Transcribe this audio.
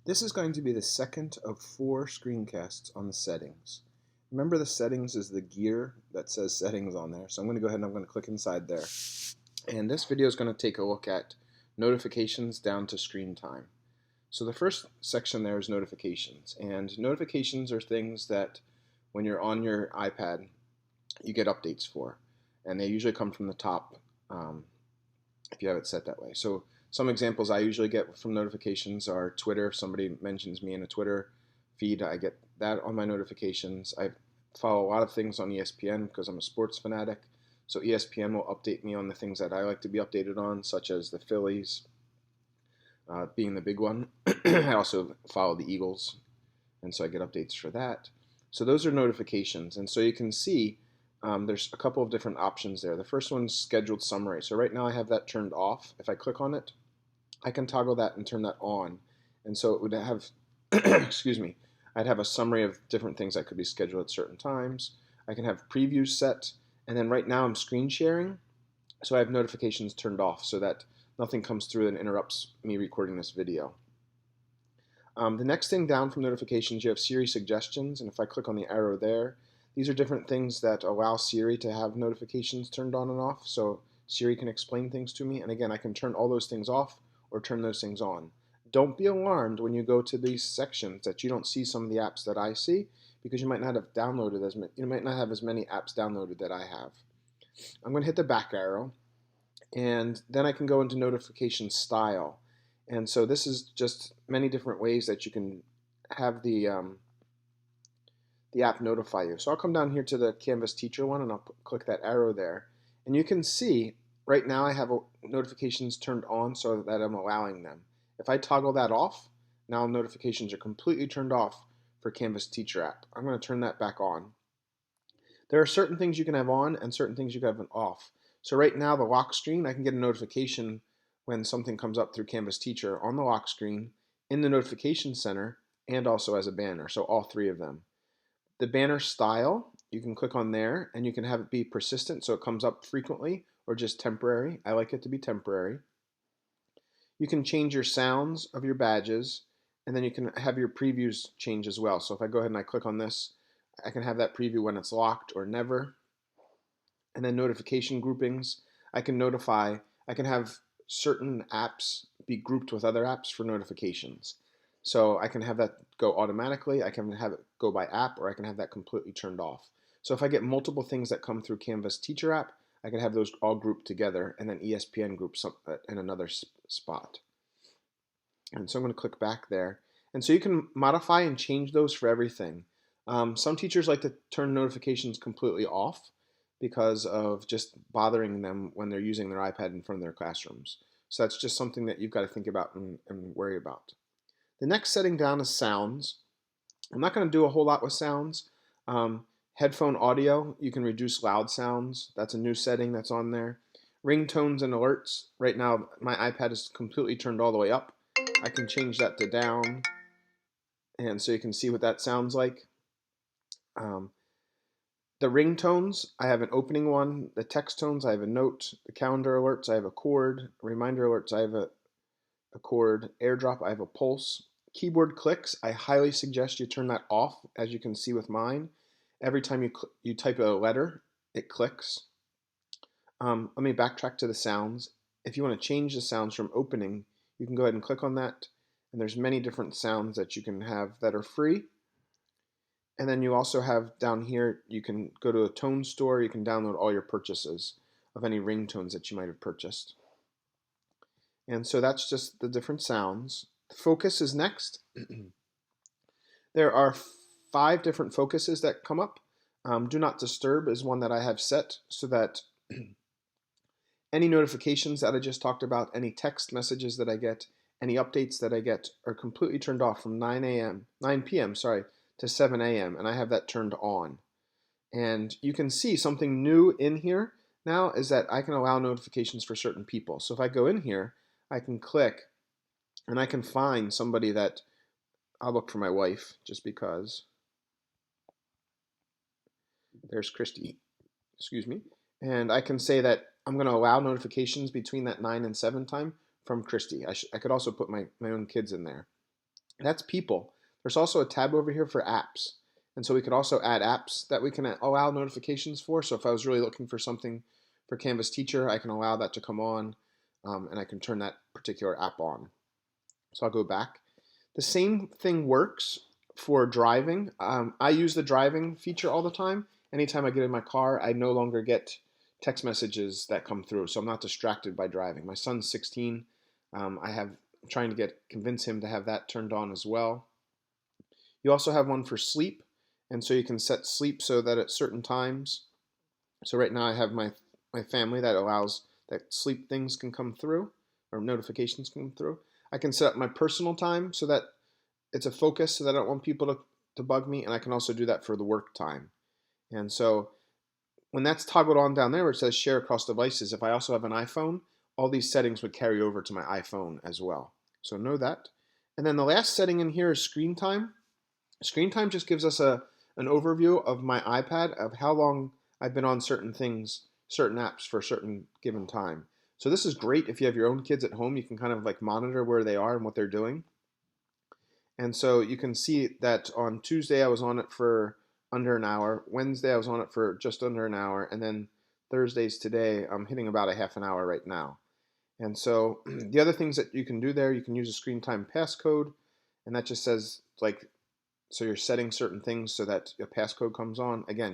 This is going to be the second of 4 screencasts on the settings. Remember, the settings is the gear that says settings on there. So I'm going to go ahead and I'm going to click inside there. And this video is going to take a look at notifications down to screen time. So the first section there is notifications. And notifications are things that when you're on your iPad, you get updates for. And they usually come from the top if you have it set that way. So some examples I usually get from notifications are Twitter. If somebody mentions me in a Twitter feed, I get that on my notifications. I follow a lot of things on ESPN because I'm a sports fanatic. So ESPN will update me on the things that I like to be updated on, such as the Phillies being the big one. I also follow the Eagles, and so I get updates for that. So those are notifications. And so you can see there's a couple of different options there. The first one's scheduled summary. So right now I have that turned off. If I click on it, I can toggle that and turn that on. And so it would have, excuse me, I'd have a summary of different things that could be scheduled at certain times. I can have previews set. And then right now I'm screen sharing. So I have notifications turned off so that nothing comes through and interrupts me recording this video. The next thing down from notifications, you have Siri suggestions. And if I click on the arrow there, these are different things that allow Siri to have notifications turned on and off, so Siri can explain things to me. And again, I can turn all those things off or turn those things on. Don't be alarmed when you go to these sections that you don't see some of the apps that I see, because you might not have downloaded as many, you might not have as many apps downloaded that I have. I'm going to hit the back arrow, and then I can go into notification style. And so this is just many different ways that you can have the app notify you. So I'll come down here to the Canvas Teacher one, and I'll click that arrow there. And you can see right now I have notifications turned on so that I'm allowing them. If I toggle that off, now notifications are completely turned off for Canvas Teacher app. I'm going to turn that back on. There are certain things you can have on and certain things you can have off. So right now the lock screen, I can get a notification when something comes up through Canvas Teacher on the lock screen, in the notification center, and also as a banner. So all three of them. The banner style, you can click on there and you can have it be persistent so it comes up frequently, or just temporary. I like it to be temporary. You can change your sounds of your badges, and then you can have your previews change as well. So if I go ahead and I click on this, I can have that preview when it's locked or never. And then notification groupings, I can have certain apps be grouped with other apps for notifications. So I can have that go automatically, I can have it go by app, or I can have that completely turned off. So if I get multiple things that come through Canvas Teacher app, I can have those all grouped together, and then ESPN group in another spot. And so I'm going to click back there. And so you can modify and change those for everything. Some teachers like to turn notifications completely off because of just bothering them when they're using their iPad in front of their classrooms. So that's just something that you've got to think about and worry about. The next setting down is sounds. I'm not going to do a whole lot with sounds. Headphone audio, you can reduce loud sounds. That's a new setting that's on there. Ringtones and alerts. Right now, my iPad is completely turned all the way up. I can change that to down, and so you can see what that sounds like. The ringtones, I have an opening one. The text tones, I have a note. The calendar alerts, I have a chord. Reminder alerts, I have a chord. AirDrop, I have a pulse. Keyboard clicks, I highly suggest you turn that off, as you can see with mine. Every time you type a letter, it clicks. Let me backtrack to the sounds. If you want to change the sounds from opening, you can go ahead and click on that. And there's many different sounds that you can have that are free. And then you also have down here, you can go to a tone store, you can download all your purchases of any ringtones that you might have purchased. And so that's just the different sounds. Focus is next. There are 5 different focuses that come up. Do not disturb is one that I have set so that any notifications that I just talked about, any text messages that I get, any updates that I get are completely turned off from 9 p.m. To 7 a.m. and I have that turned on. And you can see something new in here now is that I can allow notifications for certain people. So if I go in here, I can click and I can find somebody that I'll look for my wife just because. There's Christy, excuse me. And I can say that I'm going to allow notifications between that 9 and 7 time from Christy. I could also put my own kids in there. That's people. There's also a tab over here for apps. And so we could also add apps that we can allow notifications for. So if I was really looking for something for Canvas Teacher, I can allow that to come on, and I can turn that particular app on. So I'll go back. The same thing works for driving. I use the driving feature all the time. Anytime I get in my car, I no longer get text messages that come through, so I'm not distracted by driving. My son's 16. I'm trying to convince him to have that turned on as well. You also have one for sleep, and so you can set sleep so that at certain times. So right now I have my family that allows that sleep things can come through or notifications come through. I can set up my personal time so that it's a focus so that I don't want people to bug me, and I can also do that for the work time. And so when that's toggled on down there where it says share across devices, if I also have an iPhone, all these settings would carry over to my iPhone as well. So know that. And then the last setting in here is screen time. Screen time just gives us an overview of my iPad of how long I've been on certain things, certain apps for a certain given time. So this is great if you have your own kids at home. You can kind of like monitor where they are and what they're doing. And so you can see that on Tuesday I was on it for under an hour. Wednesday I was on it for just under an hour. And then Thursdays today, I'm hitting about a half an hour right now. And so the other things that you can do there, you can use a screen time passcode. And that just says like, so you're setting certain things so that a passcode comes on. Again,